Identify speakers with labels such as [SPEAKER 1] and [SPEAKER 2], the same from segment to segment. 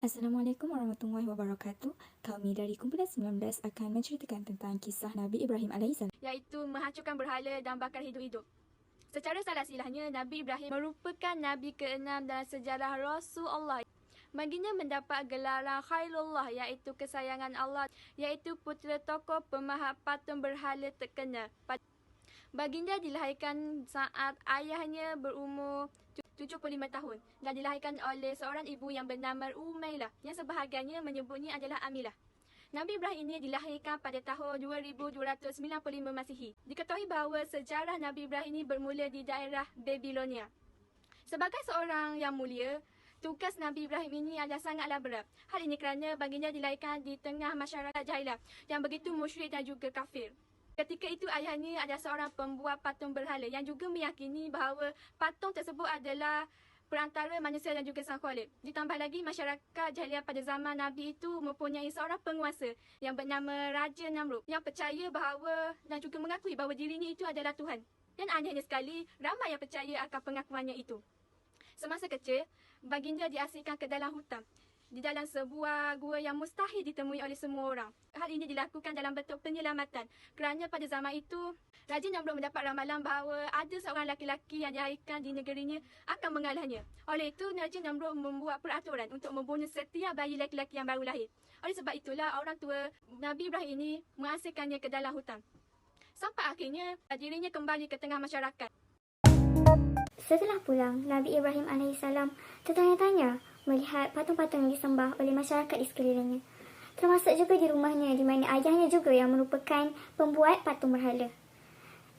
[SPEAKER 1] Assalamualaikum warahmatullahi wabarakatuh. Kami dari kumpulan 19 akan menceritakan tentang kisah Nabi Ibrahim AS,
[SPEAKER 2] iaitu menghancurkan berhala dan bakar hidup-hidup. Secara salah silahnya, Nabi Ibrahim merupakan Nabi ke-6 dalam sejarah Rasulullah. Baginda mendapat gelaran Khairullah, iaitu kesayangan Allah, iaitu putera tokoh pemahat patung berhala terkenal. Baginda dilahirkan saat ayahnya berumur 75 tahun dan dilahirkan oleh seorang ibu yang bernama Umailah, yang sebahagiannya menyebutnya adalah Amilah. Nabi Ibrahim ini dilahirkan pada tahun 2295 Masihi. Diketahui bahawa sejarah Nabi Ibrahim ini bermula di daerah Babilonia. Sebagai seorang yang mulia, tugas Nabi Ibrahim ini adalah sangatlah berat. Hal ini kerana baginda dilahirkan di tengah masyarakat jahilah yang begitu musyrik dan juga kafir. Ketika itu ayahnya adalah seorang pembuat patung berhala yang juga meyakini bahawa patung tersebut adalah perantara manusia dan juga sang Khalik. Ditambah lagi masyarakat jahiliah pada zaman Nabi itu mempunyai seorang penguasa yang bernama Raja Namrud yang percaya bahawa dan juga mengakui bahawa dirinya itu adalah Tuhan. Dan anehnya sekali, ramai yang percaya akan pengakuannya itu. Semasa kecil, baginda diasingkan ke dalam hutan, di dalam sebuah gua yang mustahil ditemui oleh semua orang. Hal ini dilakukan dalam bentuk penyelamatan kerana pada zaman itu Raja Namrud mendapat ramalan bahawa ada seorang laki-laki yang dilahirkan di negerinya akan mengalahnya. Oleh itu, Raja Namrud membuat peraturan untuk membunuh setiap bayi laki-laki yang baru lahir. Oleh sebab itulah orang tua Nabi Ibrahim ini mengasingkannya ke dalam hutan. Sampai akhirnya dirinya kembali ke tengah masyarakat.
[SPEAKER 3] Setelah pulang, Nabi Ibrahim AS tertanya-tanya melihat patung-patung yang disembah oleh masyarakat di sekelilingnya. Termasuk juga di rumahnya di mana ayahnya juga yang merupakan pembuat patung berhala.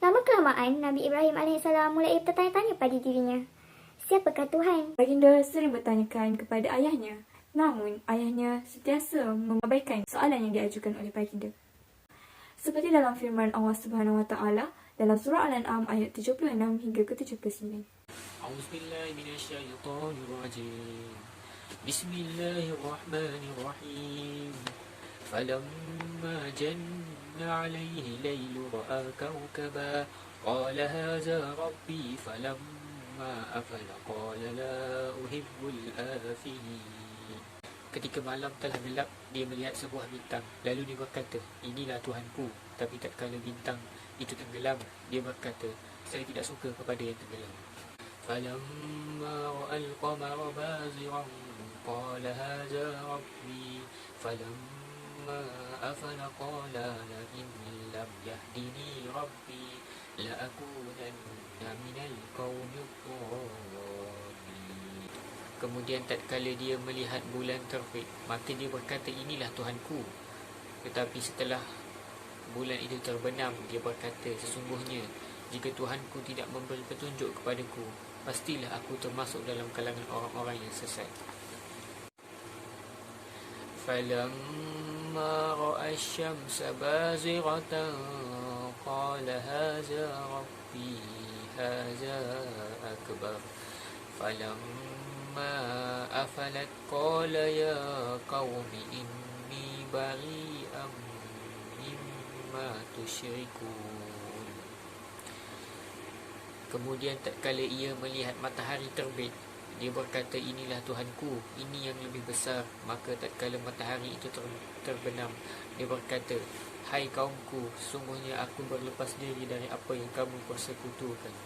[SPEAKER 3] Lama kelamaan, Nabi Ibrahim AS mulai bertanya-tanya pada dirinya, siapakah Tuhan?
[SPEAKER 1] Baginda sering bertanyakan kepada ayahnya, namun ayahnya sentiasa mengabaikan soalan yang diajukan oleh baginda. Seperti dalam firman Allah Subhanahu Wa Taala dalam surah Al-An'am ayat 76 hingga ke 79.
[SPEAKER 4] A'udzubillahiminasyaitonirrajim. Bismillahirrahmanirrahim. Falamma janna 'alaihi lailu ra'a kawkaba qala hadza rabbi falamma afala qala la uhibbul afilin. Ketika malam telah gelap, dia melihat sebuah bintang. Lalu dia berkata, inilah Tuhanku. Tapi tatkala bintang itu tenggelam, dia berkata, saya tidak suka kepada yang tenggelam. Falamma ra'al qamara baziran qala hadza rabbi falamma afala qala la in lam yahdini rabbi la akunanna minal qaumid dhalin. Kemudian tatkala dia melihat bulan terbit, maka dia berkata, inilah Tuhanku. Tetapi setelah bulan itu terbenam, dia berkata, sesungguhnya jika Tuhanku tidak memberi petunjuk kepadaku, pastilah aku termasuk dalam kalangan orang-orang yang sesat. Falamma ra'a asy-syamsa bazighatan qala hadza rabbi hadza akbar falamma afalat qala ya qaumi inni bari'an mimma tusyrikun. Kemudian tatkala ia melihat matahari terbit, dia berkata, inilah Tuhanku, ini yang lebih besar. Maka tatkala matahari itu terbenam, dia berkata, hai kaumku, sungguhnya aku berlepas diri dari apa yang kamu persekutukan.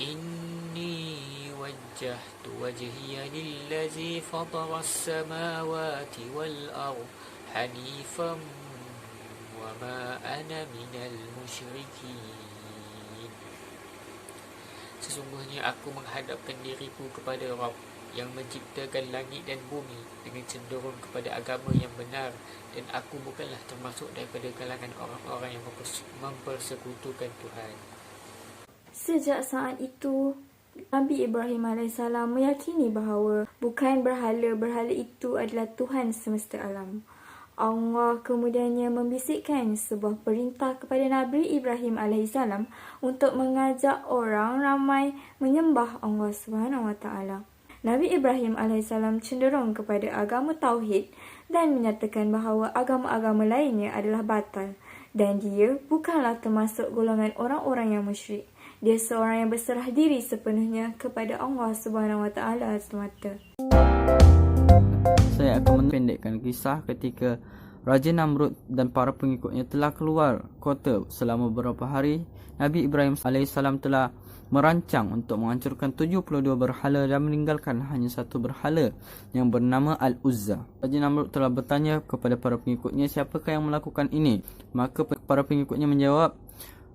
[SPEAKER 4] Inni wajjahtu wajhiya lillazi fatara as-samawati wal ardh hanifan wa ma ana minal musyrikin. Sesungguhnya aku menghadapkan diriku kepada Rabb yang menciptakan langit dan bumi dengan cenderung kepada agama yang benar, dan aku bukanlah termasuk daripada kalangan orang-orang yang mempersekutukan Tuhan.
[SPEAKER 1] Sejak saat itu, Nabi Ibrahim AS meyakini bahawa bukan berhala-berhala itu adalah Tuhan semesta alam. Allah kemudiannya membisikkan sebuah perintah kepada Nabi Ibrahim AS untuk mengajak orang ramai menyembah Allah SWT. Nabi Ibrahim AS cenderung kepada agama Tauhid dan menyatakan bahawa agama-agama lainnya adalah batal dan dia bukanlah termasuk golongan orang-orang yang musyrik. Dia seorang yang berserah diri sepenuhnya kepada Allah Subhanahu Wa Taala semata.
[SPEAKER 5] Saya akan mempendekkan kisah ketika Raja Namrud dan para pengikutnya telah keluar kota selama beberapa hari. Nabi Ibrahim AS telah merancang untuk menghancurkan 72 berhala dan meninggalkan hanya satu berhala yang bernama Al-Uzza. Raja Namrud telah bertanya kepada para pengikutnya, siapakah yang melakukan ini? Maka para pengikutnya menjawab,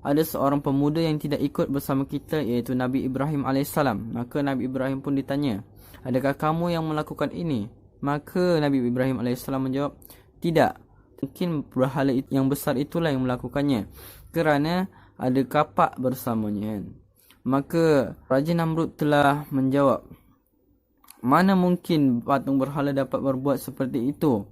[SPEAKER 5] ada seorang pemuda yang tidak ikut bersama kita, iaitu Nabi Ibrahim AS. Maka Nabi Ibrahim pun ditanya, adakah kamu yang melakukan ini? Maka Nabi Ibrahim AS menjawab, tidak, mungkin berhala yang besar itulah yang melakukannya, kerana ada kapak bersamanya. Maka Raja Namrud telah menjawab, mana mungkin patung berhala dapat berbuat seperti itu?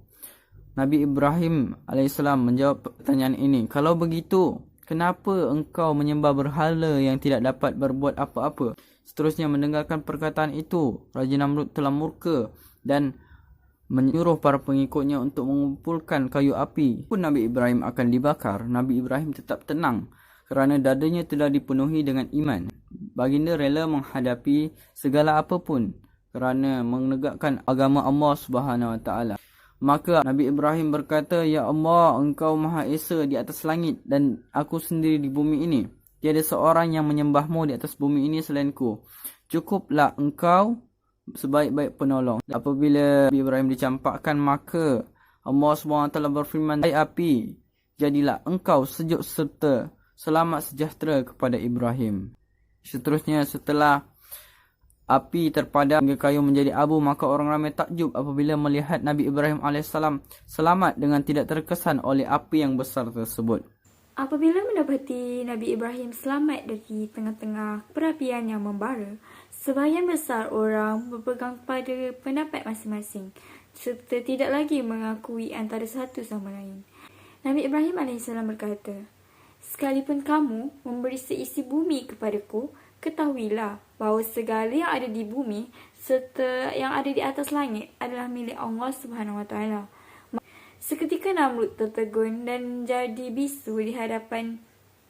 [SPEAKER 5] Nabi Ibrahim AS menjawab pertanyaan ini, kalau begitu, kenapa engkau menyembah berhala yang tidak dapat berbuat apa-apa? Seterusnya mendengarkan perkataan itu, Raja Namrud telah murka dan menyuruh para pengikutnya untuk mengumpulkan kayu api. Pun Nabi Ibrahim akan dibakar, Nabi Ibrahim tetap tenang kerana dadanya telah dipenuhi dengan iman. Baginda rela menghadapi segala apapun kerana menegakkan agama Allah Subhanahu Wa Taala. Maka Nabi Ibrahim berkata, ya Allah, engkau Maha Esa di atas langit dan aku sendiri di bumi ini. Tiada seorang yang menyembahmu di atas bumi ini selainku. Cukuplah engkau sebaik-baik penolong. Apabila Nabi Ibrahim dicampakkan, maka Allah SWT berfirman, hai api, jadilah engkau sejuk serta selamat sejahtera kepada Ibrahim. Seterusnya, setelah api terpadam hingga kayu menjadi abu, maka orang ramai takjub apabila melihat Nabi Ibrahim AS selamat dengan tidak terkesan oleh api yang besar tersebut.
[SPEAKER 1] Apabila mendapati Nabi Ibrahim selamat dari tengah-tengah perapian yang membara, sebahagian besar orang berpegang pada pendapat masing-masing serta tidak lagi mengakui antara satu sama lain. Nabi Ibrahim AS berkata, sekalipun kamu memberi seisi bumi kepadaku, ketahuilah bahawa segala yang ada di bumi serta yang ada di atas langit adalah milik Allah Subhanahu Wa Taala. Seketika Namrud tertegun dan menjadi bisu di hadapan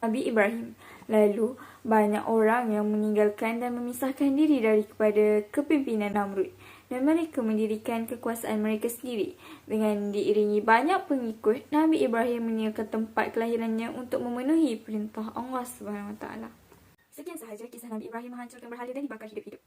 [SPEAKER 1] Nabi Ibrahim. Lalu banyak orang yang meninggalkan dan memisahkan diri daripada kepimpinan Namrud dan mereka mendirikan kekuasaan mereka sendiri. Dengan diiringi banyak pengikut, Nabi Ibrahim meninggalkan tempat kelahirannya untuk memenuhi perintah Allah Subhanahu Wa Taala. Sekian sahaja kisah Nabi Ibrahim menghancurkan berhala dan dibakar hidup-hidup.